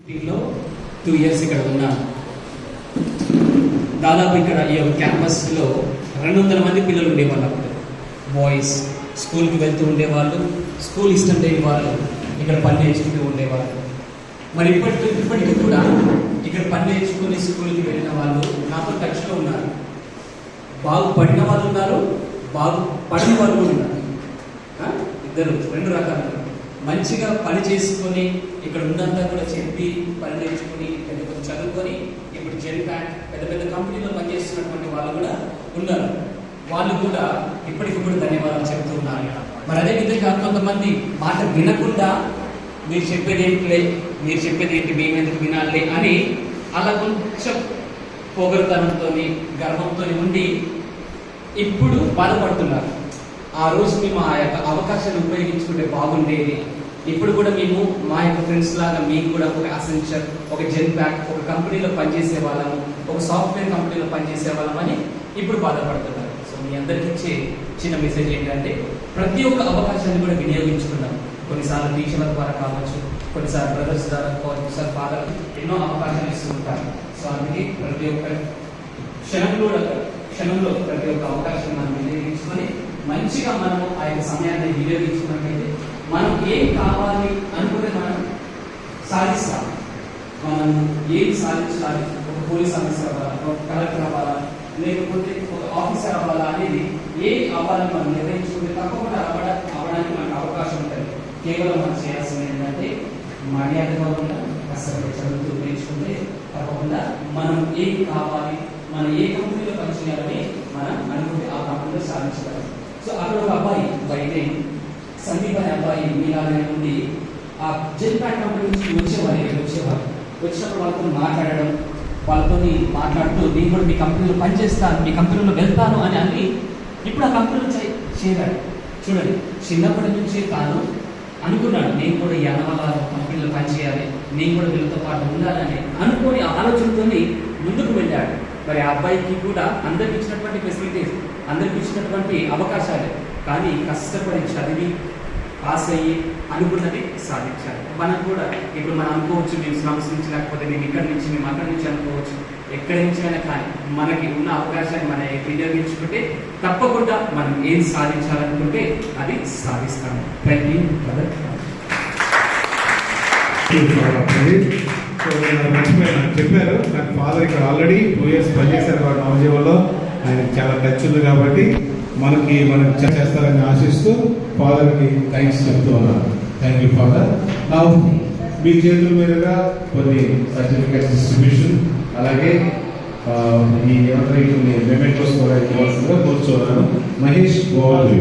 లో 2 years ఇక్కడ ఉన్నాను. దాదాపు ఇక్కడ ఈ క్యాంపస్లో 200 మంది పిల్లలు ఉండేవాళ్ళు. అప్పుడు బాయ్స్ స్కూల్కి వెళ్తూ ఉండేవాళ్ళు, స్కూల్ ఇష్టం లేని వాళ్ళు ఇక్కడ పని నేర్చుకుంటూ ఉండేవాళ్ళు. మరి ఇప్పటికీ కూడా ఇక్కడ పని నేర్చుకుని స్కూల్కి వెళ్ళిన వాళ్ళు నాతో టచ్లో ఉన్నారు. బాగుపడిన వాళ్ళు ఉన్నారు, బాగుపడిన వాళ్ళు కూడా ఉన్నారు. ఇద్దరు 2 రకాలు. మంచిగా పని చేసుకొని ఇక్కడ ఉన్నంతా కూడా చెప్పి పని నేర్చుకుని కొంచెం చదువుకొని ఇప్పుడు జెన్పాక్ పెద్ద పెద్ద కంపెనీలో పనిచేస్తున్నటువంటి వాళ్ళు కూడా ఉన్నారు. వాళ్ళు కూడా ఇప్పటికిప్పుడు ధన్యవాదాలు చెప్తున్నారు. మరి అదేవిధంగా కొంతమంది మాట వినకుండా మీరు చెప్పేది ఏంటి మేమెందుకు వినాలి అని అలా కొంచెం పొగరుతనంతో గర్వంతో ఉండి ఇప్పుడు బాధపడుతున్నారు. ఆ రోజు మేము ఆ యొక్క అవకాశాన్ని ఉపయోగించుకుంటే బాగుండేది. ఇప్పుడు కూడా మేము మా యొక్క ఫ్రెండ్స్ లాగా మీకు కూడా ఒక అసెంచర్, ఒక జెన్పాక్, ఒక కంపెనీలో పనిచేసే వాళ్ళము, ఒక సాఫ్ట్వేర్ కంపెనీలో పనిచేసే వాళ్ళమని ఇప్పుడు బాధపడుతున్నారు. సో మీ అందరికి ఇచ్చే చిన్న మెసేజ్ ఏంటంటే ప్రతి ఒక్క అవకాశాన్ని కూడా వినియోగించుకుందాం. కొన్నిసార్లు టీచర్ల ద్వారా కావచ్చు, కొన్నిసార్లు బ్రదర్స్ ద్వారా, కొన్నిసార్లు ఫాదర్ ఎన్నో అవకాశాలు ఇస్తూ ఉంటారు. సో అందుకే ప్రతి ఒక్క క్షణంలో ప్రతి ఒక్క అవకాశం మనం వినియోగించుకొని మంచిగా మనము ఆ యొక్క సమయాన్ని వినియోగించుకున్నట్లయితే మనం ఏం కావాలి అనుకుంటే మనం సాధిస్తాం. మనం ఏం సాధించాలి, ఒక పోలీస్ ఆఫీసర్ అవ్వాలా, ఒక కలెక్టర్ అవ్వాలా, లేకపోతే ఒక ఆఫీసర్ అవ్వాలా అనేది ఏ అవ్వాలని మనం నిర్ణయించుకుంటే తప్పకుండా అవ్వడానికి మనకు అవకాశం ఉంటుంది. కేవలం మనం చేయాల్సింది ఏంటంటే మర్యాదగా ఉన్న కష్టపడి చదువుతూ నేర్చుకుంటే తప్పకుండా మనం ఏం కావాలి, మనం ఏ కంపెనీలో పనిచేయాలని మనం అనుకుంటే ఆ కంపెనీలో సాధించగలం. సో అక్కడ ఒక అబ్బాయి బయట సందీప్ అనే అబ్బాయి మీలాగే నుండి ఆ జెన్పాక్ కంపెనీ నుంచి వచ్చేవారు. వచ్చినప్పుడు వాళ్ళతో మాట్లాడడం, వాళ్ళతో మాట్లాడుతూ నేను కూడా మీ కంపెనీలో పనిచేస్తాను, మీ కంపెనీలో వెళ్తాను అని ఇప్పుడు ఆ కంపెనీలో చేరాడు. చూడండి, చిన్నప్పటి నుంచి తాను అనుకున్నాడు నేను కూడా ఈ అనవాళ్ళ కంపెనీలో పనిచేయాలి, నేను కూడా వీళ్ళతో పాటు ఉండాలని అనుకోని ఆలోచనతో ముందుకు వెళ్ళాడు. మరి ఆ అబ్బాయికి కూడా అందరికి ఇచ్చినటువంటి ఫెసిలిటీస్, అందరికి ఇచ్చినటువంటి అవకాశాలే, కానీ కష్టపడి చదివి పాస్ అయ్యి అనుకున్నది సాధించాలి. మనం కూడా ఇప్పుడు మనం అనుకోవచ్చు మేము స్లమ్స్ నుంచి, లేకపోతే మేము ఇక్కడి నుంచి, మేము అక్కడి నుంచి అనుకోవచ్చు, ఎక్కడి నుంచి అయినా కానీ మనకి ఉన్న అవకాశాన్ని మనం వినియోగించుకుంటే తప్పకుండా మనం ఏం సాధించాలనుకుంటే అది సాధిస్తాము. Thank you brother. చెప్పారు నాకు ఫాదర్ ఇక్కడ ఆల్రెడీ 2 years పనిచేశారు కాబట్టి నవజీవన్లో ఆయన చాలా టచ్ ఉంది కాబట్టి మనకి చేస్తారని ఆశిస్తూ ఫాదర్కి థ్యాంక్స్ చెప్తూ ఉన్నాను. Thank you father. నా మీ చేతుల మీదుగా కొన్ని సర్టిఫికేట్స్ డిస్ట్రిబ్యూషన్, అలాగే ఈ ఏమంటారు కొన్ని మెమెంటోస్ కూడా ఇవ్వాల్సిందిగా కూర్చోన్నాను. మహేష్ గోవాల్.